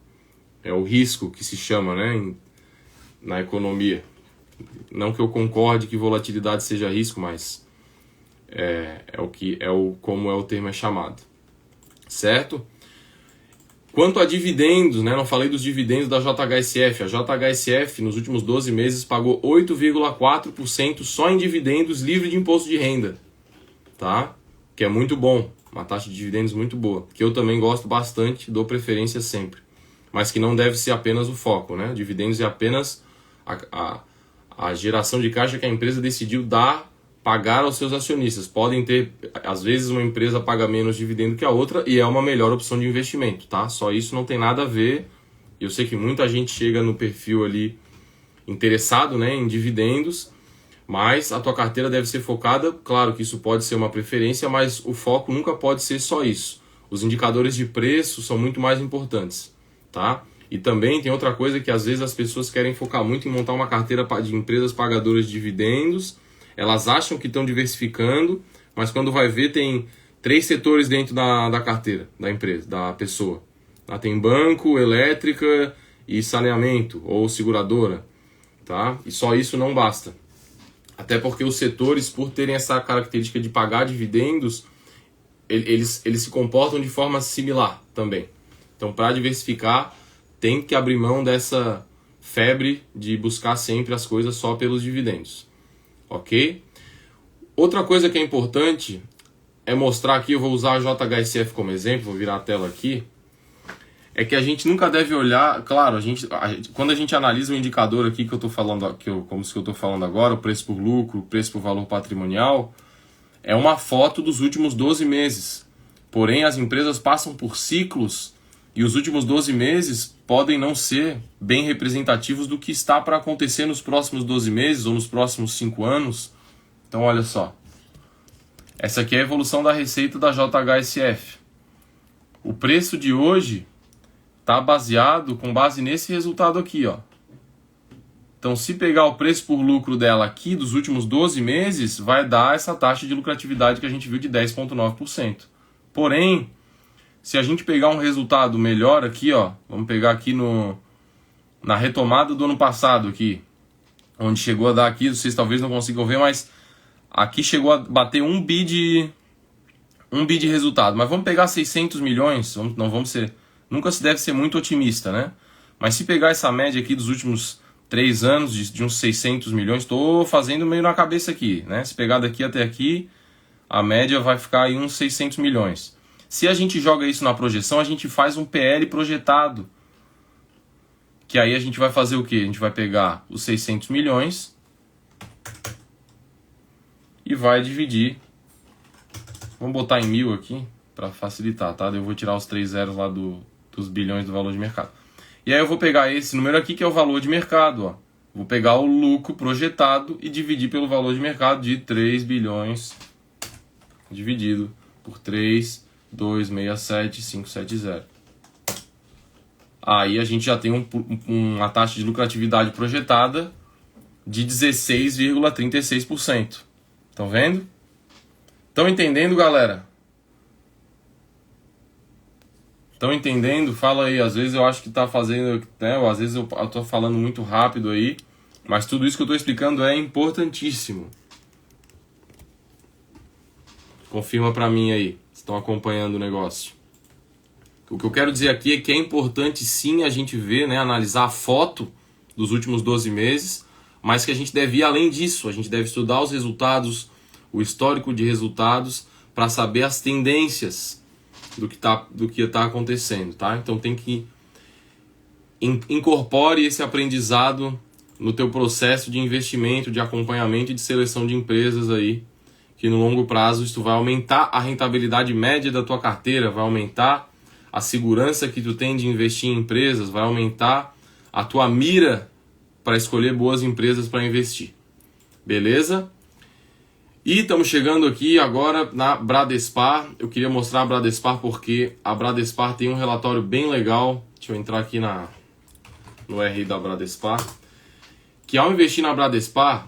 É o risco que se chama, né, na economia. Não que eu concorde que volatilidade seja risco, mas como o termo é chamado. Certo? Quanto a dividendos, né, não falei dos dividendos da JHSF. A JHSF nos últimos 12 meses pagou 8,4% só em dividendos livre de imposto de renda. Tá? Que é muito bom, uma taxa de dividendos muito boa, que eu também gosto bastante, dou preferência sempre, mas que não deve ser apenas o foco, né? Dividendos é apenas a geração de caixa que a empresa decidiu pagar aos seus acionistas. Podem ter, às vezes uma empresa paga menos dividendo que a outra e é uma melhor opção de investimento, tá? Só isso não tem nada a ver. Eu sei que muita gente chega no perfil ali interessado, né, em dividendos, mas a tua carteira deve ser focada, claro que isso pode ser uma preferência, mas o foco nunca pode ser só isso. Os indicadores de preço são muito mais importantes, tá? E também tem outra coisa que às vezes as pessoas querem focar muito em montar uma carteira de empresas pagadoras de dividendos. Elas acham que estão diversificando, mas quando vai ver tem 3 setores dentro da carteira, da empresa, da pessoa. Tem banco, elétrica e saneamento, ou seguradora, tá? E só isso não basta. Até porque os setores, por terem essa característica de pagar dividendos, eles se comportam de forma similar também. Então, para diversificar, tem que abrir mão dessa febre de buscar sempre as coisas só pelos dividendos. Ok? Outra coisa que é importante é mostrar aqui, eu vou usar a JHSF como exemplo, vou virar a tela aqui, é que a gente nunca deve olhar, claro, quando a gente analisa o indicador aqui que eu estou falando, como se eu estou falando agora, o preço por lucro, o preço por valor patrimonial, é uma foto dos últimos 12 meses. Porém, as empresas passam por ciclos e os últimos 12 meses podem não ser bem representativos do que está para acontecer nos próximos 12 meses ou nos próximos 5 anos. Então, olha só. Essa aqui é a evolução da receita da JHSF. O preço de hoje está baseado com base nesse resultado aqui, ó. Então, se pegar o preço por lucro dela aqui dos últimos 12 meses, vai dar essa taxa de lucratividade que a gente viu de 10,9%. Porém, se a gente pegar um resultado melhor aqui, ó, vamos pegar aqui na retomada do ano passado aqui, onde chegou a dar aqui, vocês talvez não consigam ver, mas aqui chegou a bater 1 bi de resultado. Mas vamos pegar 600 milhões, nunca se deve ser muito otimista, né? Mas se pegar essa média aqui dos últimos 3 anos, de uns 600 milhões, estou fazendo meio na cabeça aqui, né? Se pegar daqui até aqui, a média vai ficar aí uns 600 milhões. Se a gente joga isso na projeção, a gente faz um PL projetado. Que aí a gente vai fazer o quê? A gente vai pegar os 600 milhões e vai dividir. Vamos botar em 1000 aqui, para facilitar, tá? Eu vou tirar os 3 zeros lá dos bilhões do valor de mercado. E aí eu vou pegar esse número aqui, que é o valor de mercado, ó. Vou pegar o lucro projetado e dividir pelo valor de mercado de 3 bilhões dividido por 3,267,570. Aí a gente já tem uma taxa de lucratividade projetada de 16,36%. Estão vendo? Estão entendendo, galera? Estão entendendo? Fala aí, às vezes eu acho que tá fazendo, né? Ou às vezes eu tô falando muito rápido aí, mas tudo isso que eu tô explicando é importantíssimo. Confirma pra mim aí, estão acompanhando o negócio. O que eu quero dizer aqui é que é importante sim a gente ver, né, analisar a foto dos últimos 12 meses, mas que a gente deve ir além disso, a gente deve estudar os resultados, o histórico de resultados, para saber as tendências do que está acontecendo, tá? Então tem que incorpore esse aprendizado no teu processo de investimento, de acompanhamento e de seleção de empresas aí, que no longo prazo isso vai aumentar a rentabilidade média da tua carteira, vai aumentar a segurança que tu tem de investir em empresas, vai aumentar a tua mira para escolher boas empresas para investir. Beleza? E estamos chegando aqui agora na Bradespar. Eu queria mostrar a Bradespar porque a Bradespar tem um relatório bem legal. Deixa eu entrar aqui no RI da Bradespar, que ao investir na Bradespar,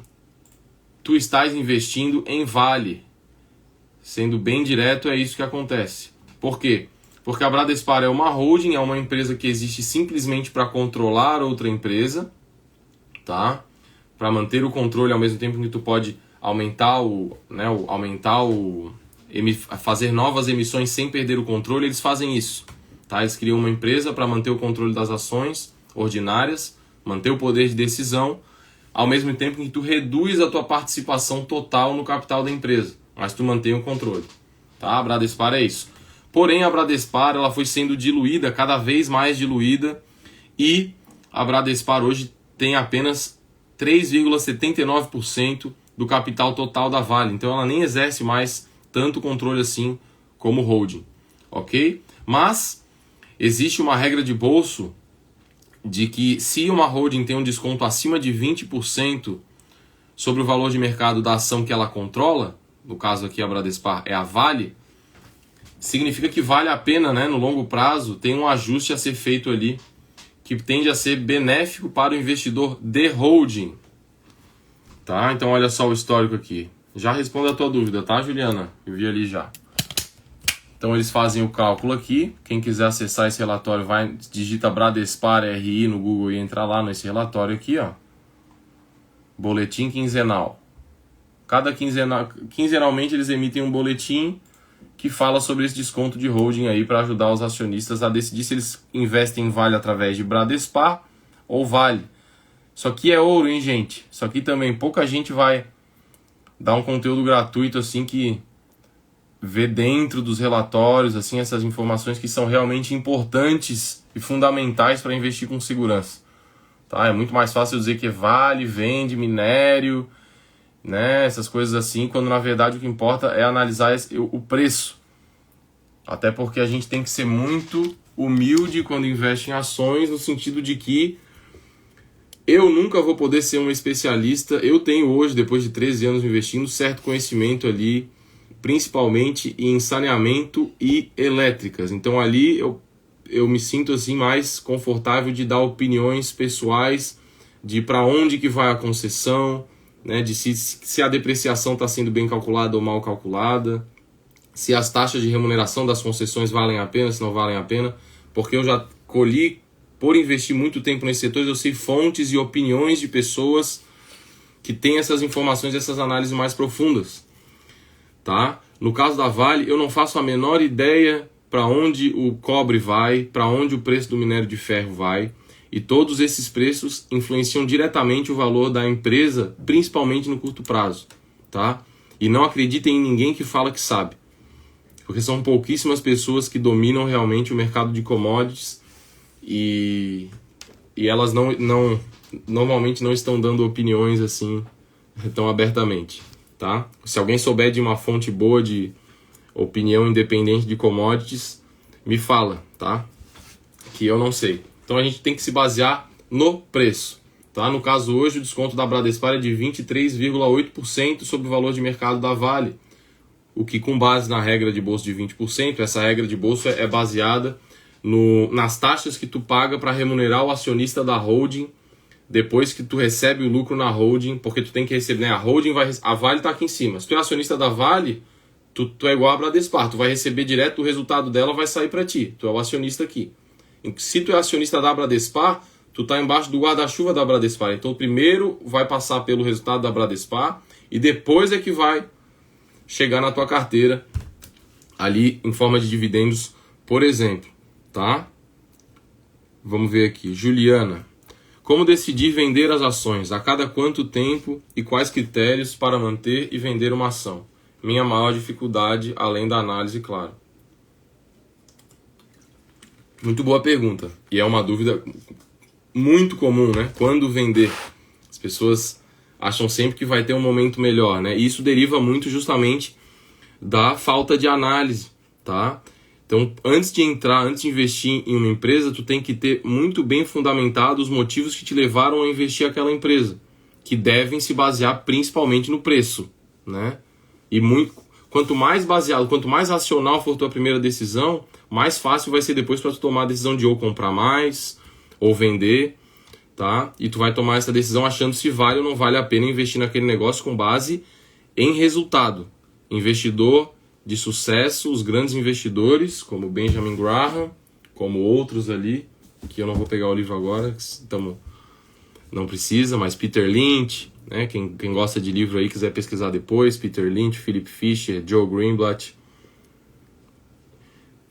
tu estás investindo em Vale. Sendo bem direto, é isso que acontece. Por quê? Porque a Bradespar é uma holding, é uma empresa que existe simplesmente para controlar outra empresa, tá? Para manter o controle ao mesmo tempo que tu pode fazer novas emissões sem perder o controle, eles fazem isso, tá? Eles criam uma empresa para manter o controle das ações ordinárias, manter o poder de decisão, ao mesmo tempo que tu reduz a tua participação total no capital da empresa, mas tu mantém o controle, tá? A Bradespar é isso. Porém, a Bradespar ela foi sendo diluída, cada vez mais diluída, e a Bradespar hoje tem apenas 3,79% do capital total da Vale. Então ela nem exerce mais tanto controle assim como holding, ok? Mas existe uma regra de bolso de que se uma holding tem um desconto acima de 20% sobre o valor de mercado da ação que ela controla, no caso aqui a Bradespar é a Vale, significa que vale a pena, né, no longo prazo, tem um ajuste a ser feito ali que tende a ser benéfico para o investidor de holding. Tá? Então olha só o histórico aqui. Já respondo a tua dúvida, tá, Juliana? Eu vi ali já. Então eles fazem o cálculo aqui. Quem quiser acessar esse relatório, digita Bradespar RI no Google e entra lá nesse relatório aqui, ó. Boletim quinzenal. Quinzenalmente eles emitem um boletim que fala sobre esse desconto de holding aí para ajudar os acionistas a decidir se eles investem em Vale através de Bradespar ou Vale. Isso aqui é ouro, hein, gente? Isso aqui também pouca gente vai dar um conteúdo gratuito assim que vê dentro dos relatórios assim essas informações que são realmente importantes e fundamentais para investir com segurança. Tá? É muito mais fácil dizer que Vale, vende minério, né, essas coisas assim, quando na verdade o que importa é analisar o preço. Até porque a gente tem que ser muito humilde quando investe em ações, no sentido de que eu nunca vou poder ser um especialista. Eu tenho hoje, depois de 13 anos investindo, certo conhecimento ali, principalmente em saneamento e elétricas. Então ali eu me sinto assim mais confortável de dar opiniões pessoais de para onde que vai a concessão, né, de se a depreciação está sendo bem calculada ou mal calculada, se as taxas de remuneração das concessões valem a pena, se não valem a pena, porque eu já colhi, por investir muito tempo nesse setor, eu sei fontes e opiniões de pessoas que têm essas informações e essas análises mais profundas. Tá? No caso da Vale, eu não faço a menor ideia para onde o cobre vai, para onde o preço do minério de ferro vai, e todos esses preços influenciam diretamente o valor da empresa, principalmente no curto prazo. Tá? E não acreditem em ninguém que fala que sabe, porque são pouquíssimas pessoas que dominam realmente o mercado de commodities e elas normalmente não estão dando opiniões assim tão abertamente. Tá? Se alguém souber de uma fonte boa de opinião independente de commodities, me fala, tá? Que eu não sei. Então a gente tem que se basear no preço. Tá? No caso hoje, o desconto da Bradespar é de 23,8% sobre o valor de mercado da Vale. O que, com base na regra de bolsa de 20%, essa regra de bolsa é baseada nas taxas que tu paga para remunerar o acionista da holding depois que tu recebe o lucro na holding, porque tu tem que receber, né? A Vale está aqui em cima. Se tu é acionista da Vale, tu é igual a Bradespar, tu vai receber direto o resultado dela, vai sair para ti. Tu é o acionista aqui. Se tu é acionista da Bradespar, tu tá embaixo do guarda-chuva da Bradespar. Então primeiro vai passar pelo resultado da Bradespar e depois é que vai chegar na tua carteira ali em forma de dividendos, por exemplo, tá? Vamos ver aqui, Juliana. Como decidir vender as ações? A cada quanto tempo e quais critérios para manter e vender uma ação? Minha maior dificuldade, além da análise, claro. Muito boa pergunta. E é uma dúvida muito comum, né? Quando vender? As pessoas acham sempre que vai ter um momento melhor, né? E isso deriva muito justamente da falta de análise, tá? Então, antes de investir em uma empresa, tu tem que ter muito bem fundamentado os motivos que te levaram a investir naquela empresa, que devem se basear principalmente no preço, né? E quanto mais baseado, quanto mais racional for tua primeira decisão, mais fácil vai ser depois para tu tomar a decisão de ou comprar mais, ou vender. tá? E tu vai tomar essa decisão achando se vale ou não vale a pena investir naquele negócio com base em resultado. Investidor de sucesso, os grandes investidores, como Benjamin Graham, como outros ali, que eu não vou pegar o livro agora, então não precisa, mas Peter Lynch, né? Quem gosta de livro aí, quiser pesquisar depois, Peter Lynch, Philip Fisher, Joe Greenblatt,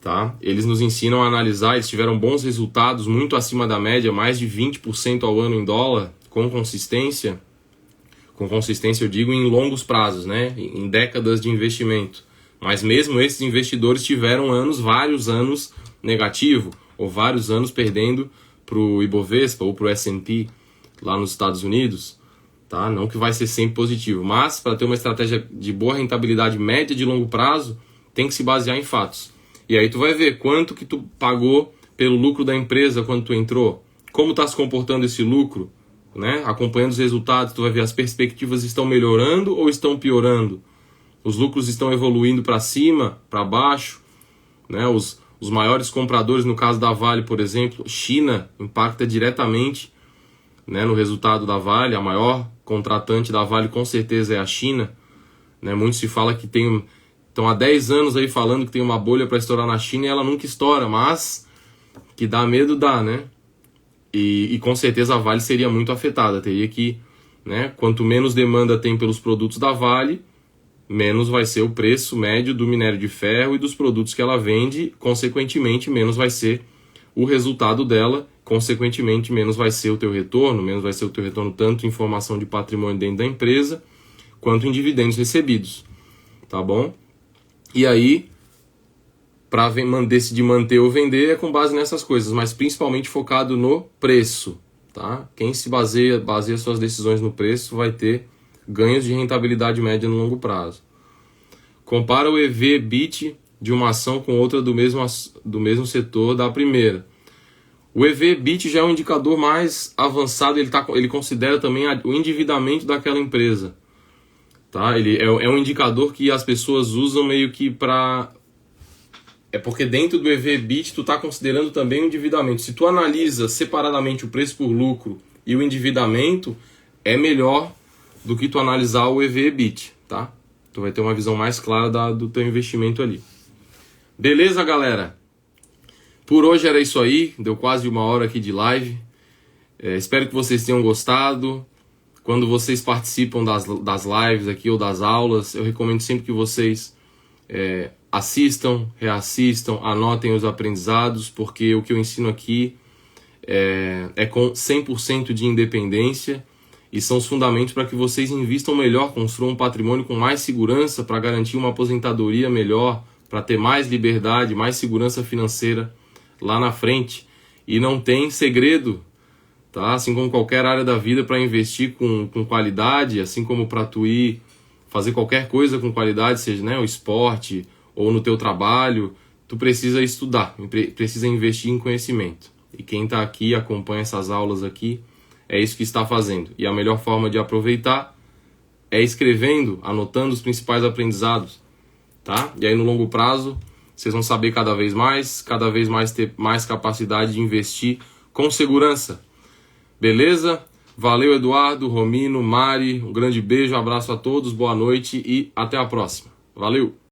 tá? Eles nos ensinam a analisar, eles tiveram bons resultados, muito acima da média, mais de 20% ao ano em dólar, com consistência. Com consistência eu digo em longos prazos, né? Em décadas de investimento. Mas mesmo esses investidores tiveram vários anos negativo, ou vários anos perdendo para o Ibovespa ou para o S&P lá nos Estados Unidos, tá? Não que vai ser sempre positivo, mas para ter uma estratégia de boa rentabilidade média de longo prazo, tem que se basear em fatos. E aí tu vai ver quanto que tu pagou pelo lucro da empresa quando tu entrou, como está se comportando esse lucro, né? Acompanhando os resultados, tu vai ver as perspectivas estão melhorando ou estão piorando. Os lucros estão evoluindo para cima, para baixo, né? Os maiores compradores, no caso da Vale, por exemplo, China impacta diretamente, né, no resultado da Vale. A maior contratante da Vale com certeza é a China, né? Muito se fala que estão há 10 anos aí falando que tem uma bolha para estourar na China e ela nunca estoura, mas que dá medo dá, né? E com certeza a Vale seria muito afetada, teria que, né, quanto menos demanda tem pelos produtos da Vale, menos vai ser o preço médio do minério de ferro e dos produtos que ela vende, consequentemente, menos vai ser o resultado dela, consequentemente, menos vai ser o teu retorno, tanto em formação de patrimônio dentro da empresa, quanto em dividendos recebidos, tá bom? E aí, para decidir manter ou vender é com base nessas coisas, mas principalmente focado no preço, tá? Quem se baseia suas decisões no preço vai ter ganhos de rentabilidade média no longo prazo. Compara o EV/EBIT de uma ação com outra do mesmo setor da primeira. O EV/EBIT já é um indicador mais avançado, ele considera também o endividamento daquela empresa. Tá? Ele é um indicador que as pessoas usam meio que para... É porque dentro do EV/EBIT tu está considerando também o endividamento. Se tu analisa separadamente o preço por lucro e o endividamento, é melhor do que tu analisar o EV/EBIT, tá? Tu vai ter uma visão mais clara do teu investimento ali. Beleza, galera? Por hoje era isso aí, deu quase 1 hora aqui de live. Espero que vocês tenham gostado. Quando vocês participam das lives aqui ou das aulas, eu recomendo sempre que vocês assistam, reassistam, anotem os aprendizados, porque o que eu ensino aqui é com 100% de independência e são os fundamentos para que vocês invistam melhor, construam um patrimônio com mais segurança para garantir uma aposentadoria melhor, para ter mais liberdade, mais segurança financeira lá na frente. E não tem segredo, tá? Assim como qualquer área da vida, para investir com qualidade, assim como para tu ir fazer qualquer coisa com qualidade, seja, né, o esporte ou no teu trabalho, tu precisa estudar, precisa investir em conhecimento. E quem está aqui, acompanha essas aulas aqui, é isso que está fazendo. E a melhor forma de aproveitar é escrevendo, anotando os principais aprendizados, tá? E aí no longo prazo, vocês vão saber cada vez mais ter mais capacidade de investir com segurança. Beleza? Valeu, Eduardo, Romino, Mari, um grande beijo, abraço a todos, boa noite e até a próxima. Valeu!